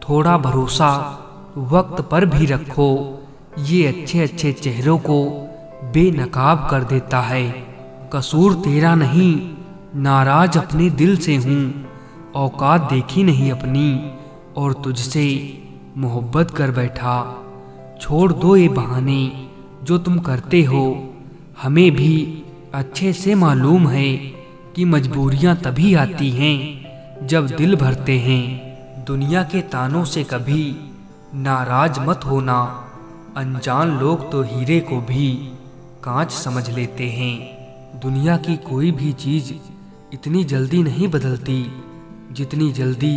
थोड़ा भरोसा वक्त पर भी रखो, ये अच्छे अच्छे चेहरों को बेनकाब कर देता है। कसूर तेरा नहीं, नाराज अपने दिल से हूँ, औकात देखी नहीं अपनी और तुझसे मोहब्बत कर बैठा। छोड़ दो ये बहाने जो तुम करते हो, हमें भी अच्छे से मालूम है कि मजबूरियां तभी आती हैं जब दिल भरते हैं। दुनिया के तानों से कभी नाराज मत होना, अनजान लोग तो हीरे को भी कांच समझ लेते हैं। दुनिया की कोई भी चीज इतनी जल्दी नहीं बदलती जितनी जल्दी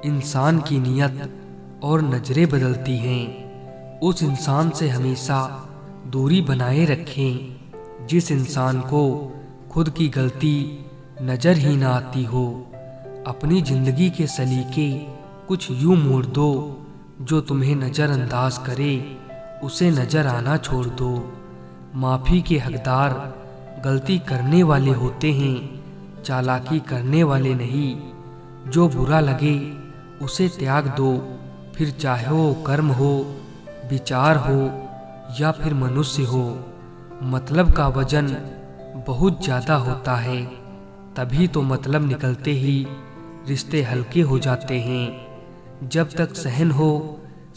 इंसान की नियत और नजरें बदलती हैं। उस इंसान से हमेशा दूरी बनाए रखें जिस इंसान को खुद की गलती नजर ही ना आती हो। अपनी जिंदगी के सलीके कुछ यूं मोड़ दो, जो तुम्हें नजरअंदाज करे उसे नजर आना छोड़ दो। माफी के हकदार गलती करने वाले होते हैं, चालाकी करने वाले नहीं। जो बुरा लगे उसे त्याग दो, फिर चाहे वो कर्म हो, विचार हो या फिर मनुष्य हो। मतलब का वजन बहुत ज्यादा होता है, तभी तो मतलब निकलते ही रिश्ते हल्के हो जाते हैं। जब तक सहन हो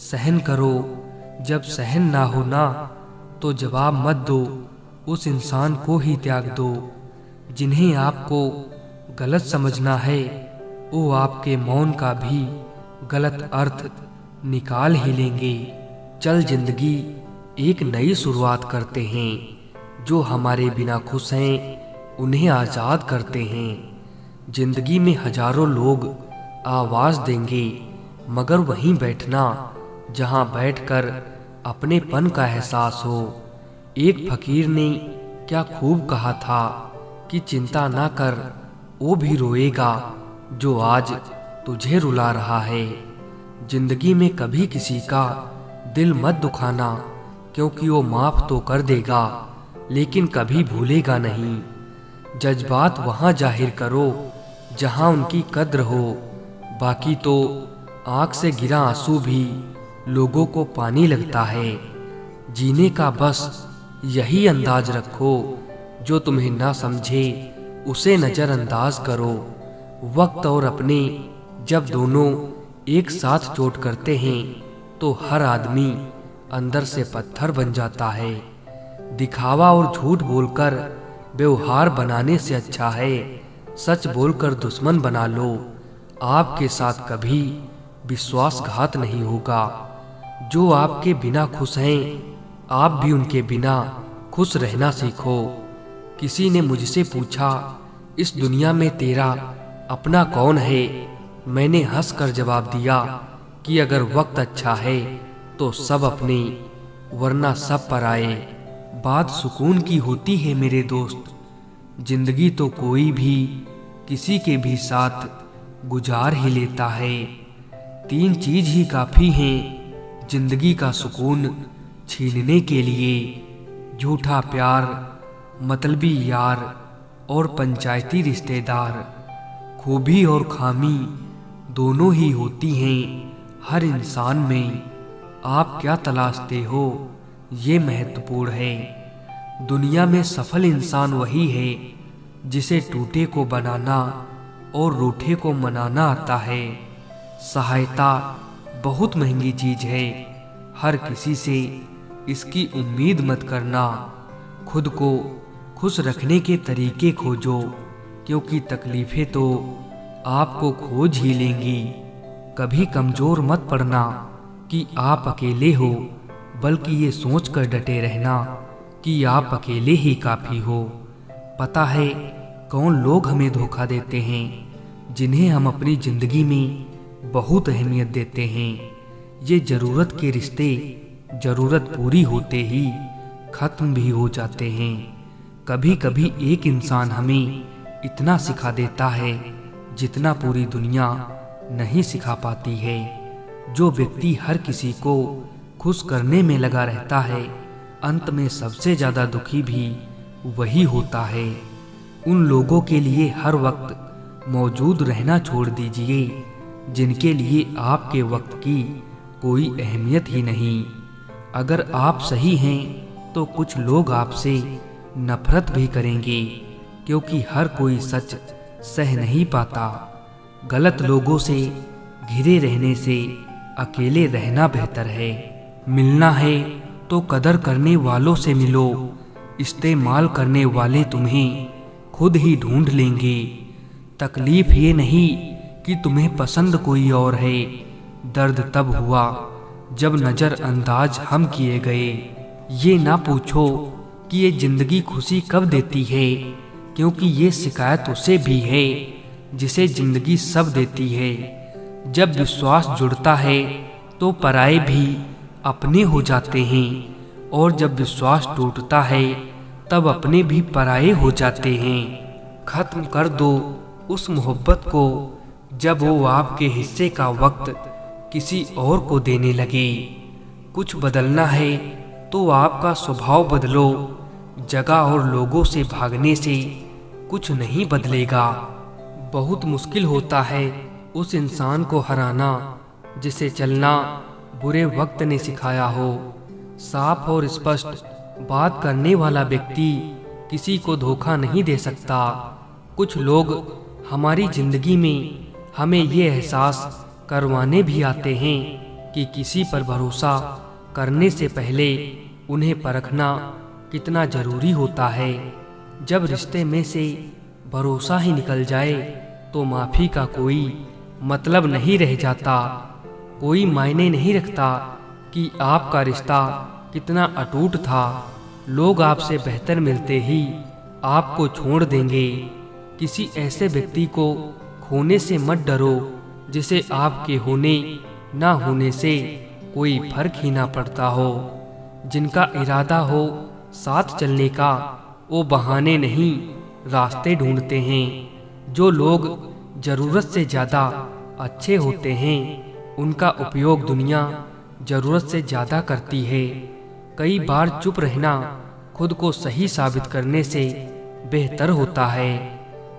सहन करो, जब सहन ना हो ना तो जवाब मत दो, उस इंसान को ही त्याग दो। जिन्हें आपको गलत समझना है वो आपके मौन का भी गलत अर्थ निकाल ही लेंगे। चल जिंदगी एक नई शुरुआत करते हैं, जो हमारे बिना खुश हैं उन्हें आज़ाद करते हैं। जिंदगी में हजारों लोग आवाज़ देंगे, मगर वहीं बैठना जहां बैठकर अपनेपन का एहसास हो। एक फकीर ने क्या खूब कहा था कि चिंता ना कर, वो भी रोएगा जो आज तुझे रुला रहा है। जिंदगी में कभी किसी का दिल मत दुखाना, क्योंकि वो माफ तो कर देगा लेकिन कभी भूलेगा नहीं। जज्बात वहां जाहिर करो जहां उनकी कद्र हो, बाकी तो आंख से गिरा आंसू भी लोगों को पानी लगता है। जीने का बस यही अंदाज रखो, जो तुम्हें ना समझे उसे नजरअंदाज करो। वक्त और अपने जब दोनों एक साथ चोट करते हैं तो हर आदमी अंदर से पत्थर बन जाता है। दिखावा और झूठ बोलकर व्यवहार बनाने से अच्छा है सच बोलकर दुश्मन बना लो। आपके साथ कभी विश्वासघात नहीं होगा। जो आपके बिना खुश हैं, आप भी उनके बिना खुश रहना सीखो। किसी ने मुझसे पूछा, इस दुनिया में तेरा अपना कौन है? मैंने हंसकर जवाब दिया कि अगर वक्त अच्छा है तो सब अपने, वरना सब पराए। बात सुकून की होती है मेरे दोस्त, जिंदगी तो कोई भी किसी के भी साथ गुजार ही लेता है। 3 चीज ही काफी हैं जिंदगी का सुकून छीनने के लिए, झूठा प्यार, मतलबी यार और पंचायती रिश्तेदार। खूबी और खामी दोनों ही होती हैं हर इंसान में। आप क्या तलाशते हो ये महत्वपूर्ण है। दुनिया में सफल इंसान वही है जिसे टूटे को बनाना और रूठे को मनाना आता है। सहायता बहुत महंगी चीज है, हर किसी से इसकी उम्मीद मत करना। खुद को खुश रखने के तरीके खोजो, क्योंकि तकलीफें तो आपको खोज ही लेंगी। कभी कमजोर मत पड़ना कि आप अकेले हो, बल्कि ये सोचकर डटे रहना कि आप अकेले ही काफी हो। पता है कौन लोग हमें धोखा देते हैं, जिन्हें हम अपनी जिंदगी में बहुत अहमियत देते हैं। ये जरूरत के रिश्ते जरूरत पूरी होते ही खत्म भी हो जाते हैं। कभी कभी एक इंसान हमें इतना सिखा देता है जितना पूरी दुनिया नहीं सिखा पाती है। जो व्यक्ति हर किसी को खुश करने में लगा रहता है, अंत में सबसे ज्यादा दुखी भी वही होता है। उन लोगों के लिए हर वक्त मौजूद रहना छोड़ दीजिए जिनके लिए आपके वक्त की कोई अहमियत ही नहीं। अगर आप सही हैं तो कुछ लोग आपसे नफरत भी करेंगे, क्योंकि हर कोई सच सह नहीं पाता। गलत लोगों से घिरे रहने से अकेले रहना बेहतर है। मिलना है तो कदर करने वालों से मिलो, इस्तेमाल करने वाले तुम्हें खुद ही ढूंढ लेंगे। तकलीफ ये नहीं कि तुम्हें पसंद कोई और है, दर्द तब हुआ जब नज़रअंदाज हम किए गए। ये ना पूछो कि ये जिंदगी खुशी कब देती है, क्योंकि ये शिकायत उसे भी है जिसे जिंदगी सब देती है। जब विश्वास जुड़ता है तो पराये भी अपने हो जाते हैं, और जब विश्वास टूटता है तब अपने भी पराये हो जाते हैं। खत्म कर दो उस मोहब्बत को जब वो आपके हिस्से का वक्त किसी और को देने लगे। कुछ बदलना है तो आपका स्वभाव बदलो, जगह और लोगों से भागने से कुछ नहीं बदलेगा। बहुत मुश्किल होता है उस इंसान को हराना जिसे चलना बुरे वक्त ने सिखाया हो। साफ और स्पष्ट बात करने वाला व्यक्ति किसी को धोखा नहीं दे सकता। कुछ लोग हमारी जिंदगी में हमें ये एहसास करवाने भी आते हैं कि किसी पर भरोसा करने से पहले उन्हें परखना कितना जरूरी होता है। जब रिश्ते में से भरोसा ही निकल जाए तो माफ़ी का कोई मतलब नहीं रह जाता। कोई मायने नहीं रखता कि आपका रिश्ता कितना अटूट था। लोग आपसे बेहतर मिलते ही आपको छोड़ देंगे। किसी ऐसे व्यक्ति को खोने से मत डरो जिसे आपके होने ना होने से कोई फर्क ही ना पड़ता हो। जिनका इरादा हो साथ चलने का, वो बहाने नहीं रास्ते ढूंढते हैं। जो लोग जरूरत से ज़्यादा अच्छे होते हैं उनका उपयोग दुनिया जरूरत से ज़्यादा करती है। कई बार चुप रहना खुद को सही साबित करने से बेहतर होता है।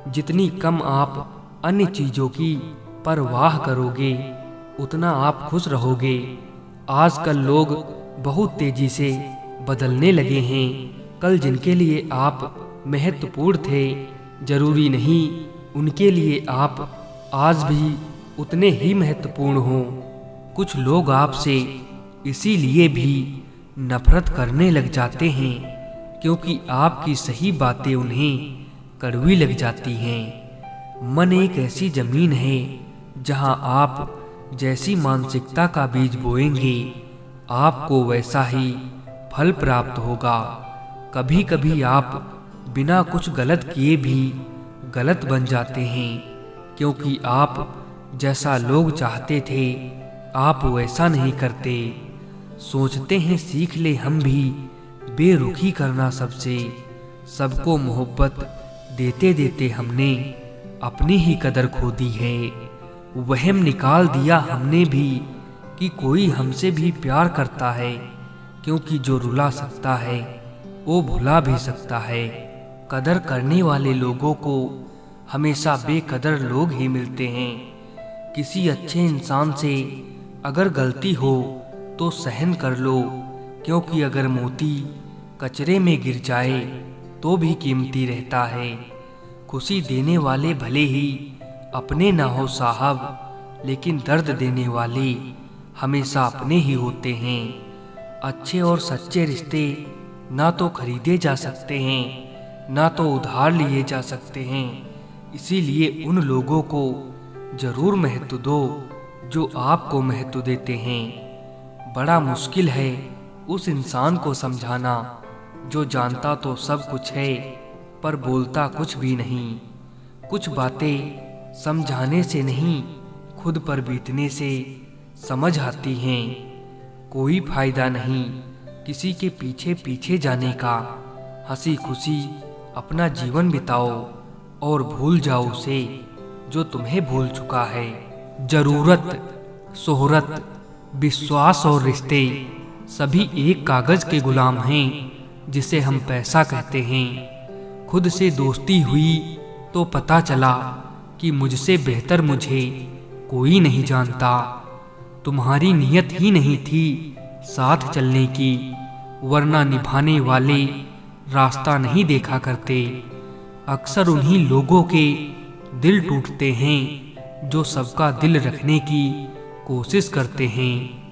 जितनी कम आप अन्य चीज़ों की परवाह करोगे उतना आप खुश रहोगे। आजकल लोग बहुत तेजी से बदलने लगे हैं। कल जिनके लिए आप महत्वपूर्ण थे, जरूरी नहीं उनके लिए आप आज भी उतने ही महत्वपूर्ण हो। कुछ लोग आपसे इसीलिए भी नफरत करने लग जाते हैं क्योंकि आपकी सही बातें उन्हें कड़वी लग जाती हैं। मन एक ऐसी जमीन है जहां आप जैसी मानसिकता का बीज बोएंगे आपको वैसा ही फल प्राप्त होगा। कभी कभी आप बिना कुछ गलत किए भी गलत बन जाते हैं, क्योंकि आप जैसा लोग चाहते थे आप वैसा नहीं करते। सोचते हैं सीख ले हम भी बेरुखी करना सबसे। सबको मोहब्बत देते देते हमने अपनी ही कदर खो दी है। वहम निकाल दिया हमने भी कि कोई हमसे भी प्यार करता है, क्योंकि जो रुला सकता है वो भुला भी सकता है। कदर करने वाले लोगों को हमेशा बेकदर लोग ही मिलते हैं। किसी अच्छे इंसान से अगर गलती हो तो सहन कर लो, क्योंकि अगर मोती कचरे में गिर जाए तो भी कीमती रहता है। खुशी देने वाले भले ही अपने ना हो साहब, लेकिन दर्द देने वाले हमेशा अपने ही होते हैं। अच्छे और सच्चे रिश्ते ना तो खरीदे जा सकते हैं ना तो उधार लिए जा सकते हैं। इसीलिए उन लोगों को जरूर महत्व दो जो आपको महत्व देते हैं। बड़ा मुश्किल है उस इंसान को समझाना जो जानता तो सब कुछ है पर बोलता कुछ भी नहीं। कुछ बातें समझाने से नहीं खुद पर बीतने से समझ आती हैं। कोई फायदा नहीं किसी के पीछे पीछे जाने का। हंसी खुशी अपना जीवन बिताओ और भूल जाओ उसे जो तुम्हें भूल चुका है। जरूरत, शोहरत, विश्वास और रिश्ते सभी एक कागज के गुलाम हैं जिसे हम पैसा कहते हैं। खुद से दोस्ती हुई तो पता चला कि मुझसे बेहतर मुझे कोई नहीं जानता। तुम्हारी नियत ही नहीं थी साथ चलने की, वरना निभाने वाले रास्ता नहीं देखा करते। अक्सर उन्हीं लोगों के दिल टूटते हैं जो सबका दिल रखने की कोशिश करते हैं।